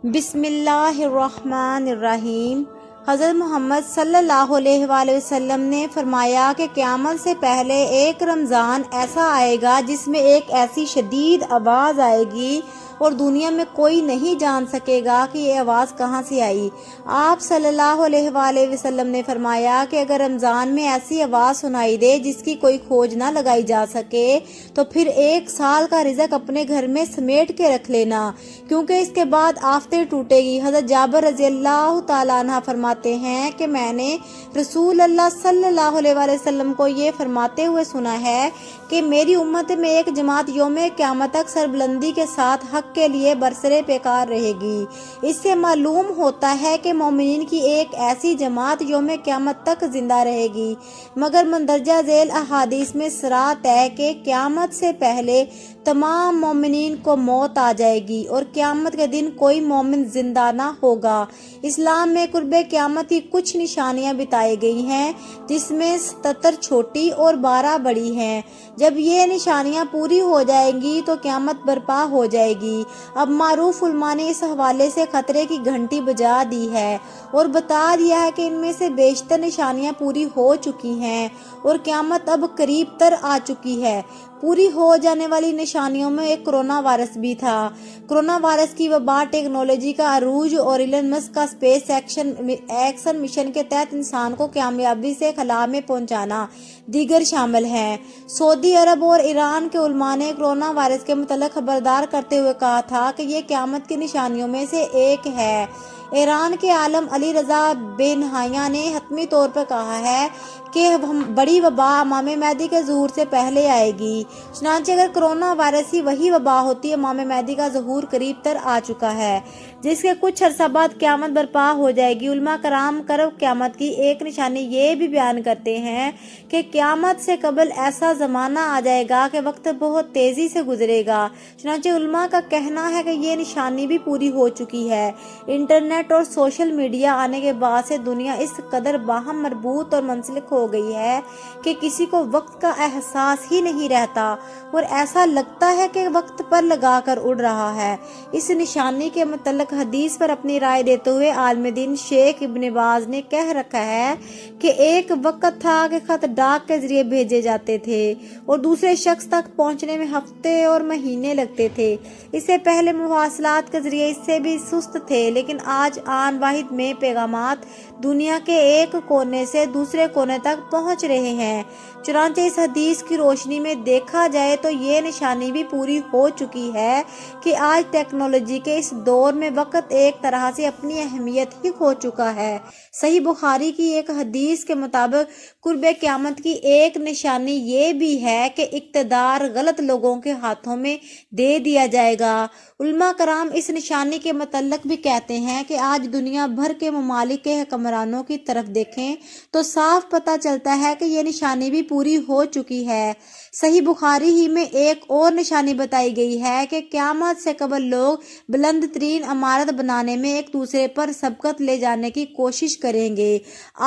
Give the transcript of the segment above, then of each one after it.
بسم اللہ الرحمن الرحیم۔ حضرت محمد صلی اللہ علیہ وآلہ وسلم نے فرمایا کہ قیامت سے پہلے ایک رمضان ایسا آئے گا جس میں ایک ایسی شدید آواز آئے گی اور دنیا میں کوئی نہیں جان سکے گا کہ یہ آواز کہاں سے آئی۔ آپ صلی اللہ علیہ وآلہ وسلم نے فرمایا کہ اگر رمضان میں ایسی آواز سنائی دے جس کی کوئی کھوج نہ لگائی جا سکے تو پھر ایک سال کا رزق اپنے گھر میں سمیٹ کے رکھ لینا، کیونکہ اس کے بعد آفتیں ٹوٹے گی۔ حضرت جابر رضی اللہ تعالیٰ عنہ فرماتے ہیں کہ میں نے رسول اللہ صلی اللہ علیہ وآلہ وسلم کو یہ فرماتے ہوئے سنا ہے کہ میری امت میں ایک جماعت یوم قیامت تک سربلندی کے ساتھ حق کے لیے برسرے پیکار رہے گی۔ اس سے معلوم ہوتا ہے کہ مومنین کی ایک ایسی جماعت یوم قیامت تک زندہ رہے گی، مگر مندرجہ ذیل احادیث میں صراحت ہے کہ قیامت سے پہلے تمام مومنین کو موت آ جائے گی اور قیامت کے دن کوئی مومن زندہ نہ ہوگا۔ اسلام میں قرب قیامت کی کچھ نشانیاں بتائی گئی ہیں، جس میں 77 چھوٹی اور 12 بڑی ہیں۔ جب یہ نشانیاں پوری ہو جائیں گی تو قیامت برپا ہو جائے گی۔ اب معروف علماء نے اس حوالے سے خطرے کی گھنٹی بجا دی ہے اور بتا دیا ہے کہ ان میں سے بیشتر نشانیاں پوری ہو چکی ہیں اور قیامت اب قریب تر آ چکی ہے۔ پوری ہو جانے والی نشانیوں میں ایک کرونا وائرس بھی تھا۔ کرونا وائرس کی وبا، ٹیکنالوجی کا عروج اور ایلن مسک کا اسپیس ایکشن مشن کے تحت انسان کو کامیابی سے خلا میں پہنچانا دیگر شامل ہیں۔ سعودی عرب اور ایران کے علماء نے کرونا وائرس کے متعلق خبردار کرتے ہوئے کہا تھا کہ یہ قیامت کی نشانیوں میں سے ایک ہے۔ ایران کے عالم علی رضا بینہائیاں نے حتمی طور پر کہا ہے کہ بڑی وبا امام مہدی کے ظہور سے پہلے آئے گی۔ چنانچہ اگر کرونا وائرس ہی وہی وبا ہوتی، امام مہدی کا ظہور قریب تر آ چکا ہے، جس کے کچھ عرصہ بعد قیامت برپا ہو جائے گی۔ علماء کرام قرب قیامت کی ایک نشانی یہ بھی بیان کرتے ہیں کہ قیامت سے قبل ایسا زمانہ آ جائے گا کہ وقت بہت تیزی سے گزرے گا۔ چنانچہ علماء کا کہنا ہے کہ یہ نشانی بھی پوری ہو چکی ہے۔ انٹرنیٹ اور سوشل میڈیا آنے کے بعد سے دنیا اس قدر باہم مربوط اور منسلک ہو گئی ہے کہ کسی کو وقت کا احساس ہی نہیں رہتا اور ایسا لگتا ہے کہ وقت پر لگا کر اڑ رہا ہے۔ اس نشانی کے متعلق حدیث پر اپنی رائے دیتے ہوئے عالم دین شیخ ابن باز نے کہہ رکھا ہے کہ ایک وقت تھا کہ خط ڈاک کے ذریعے بھیجے جاتے تھے اور دوسرے شخص تک پہنچنے میں ہفتے اور مہینے لگتے تھے۔ اس سے پہلے مواصلات کے ذریعے اس سے بھی سست تھے، لیکن آج آن واحد میں پیغامات دنیا کے ایک کونے سے دوسرے کونے تک پہنچ رہے ہیں۔ چنانچہ اس حدیث کی روشنی میں دیکھا جائے تو یہ نشانی بھی پوری ہو چکی ہے کہ آج ٹیکنالوجی کے اس دور میں وقت ایک طرح سے اپنی اہمیت ہی کھو چکا ہے۔ صحیح بخاری کی ایک حدیث کے مطابق قرب قیامت کی ایک نشانی یہ بھی ہے کہ اقتدار غلط لوگوں کے ہاتھوں میں دے دیا جائے گا۔ علماء کرام اس نشانی کے متعلق بھی کہتے ہیں کہ آج دنیا بھر کے ممالک کے حکمرانوں کی طرف دیکھیں تو صاف پتہ چلتا ہے کہ یہ نشانی بھی پوری ہو چکی ہے۔ صحیح بخاری ہی میں ایک اور نشانی بتائی گئی ہے کہ قیامت سے قبل لوگ بلند ترین عمارت بنانے میں ایک دوسرے پر سبقت لے جانے کی کوشش کریں گے۔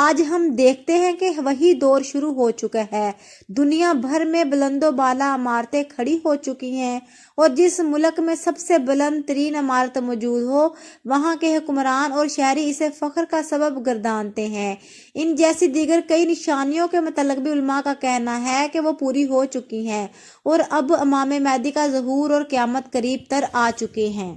آج ہم دیکھتے ہیں کہ وہی دور شروع ہو چکا ہے۔ دنیا بھر میں بلند و بالا عمارتیں کھڑی ہو چکی ہیں اور جس ملک میں سب سے بلند ترین عمارت موجود ہو، وہاں کے حکمران اور شہری اسے فخر کا سبب گردانتے ہیں۔ ان جیسی دیگر کئی نشانیوں کے متعلق بھی علماء کا کہنا ہے کہ وہ پوری ہو چکی ہیں اور اب امام مہدی کا ظہور اور قیامت قریب تر آ چکے ہیں۔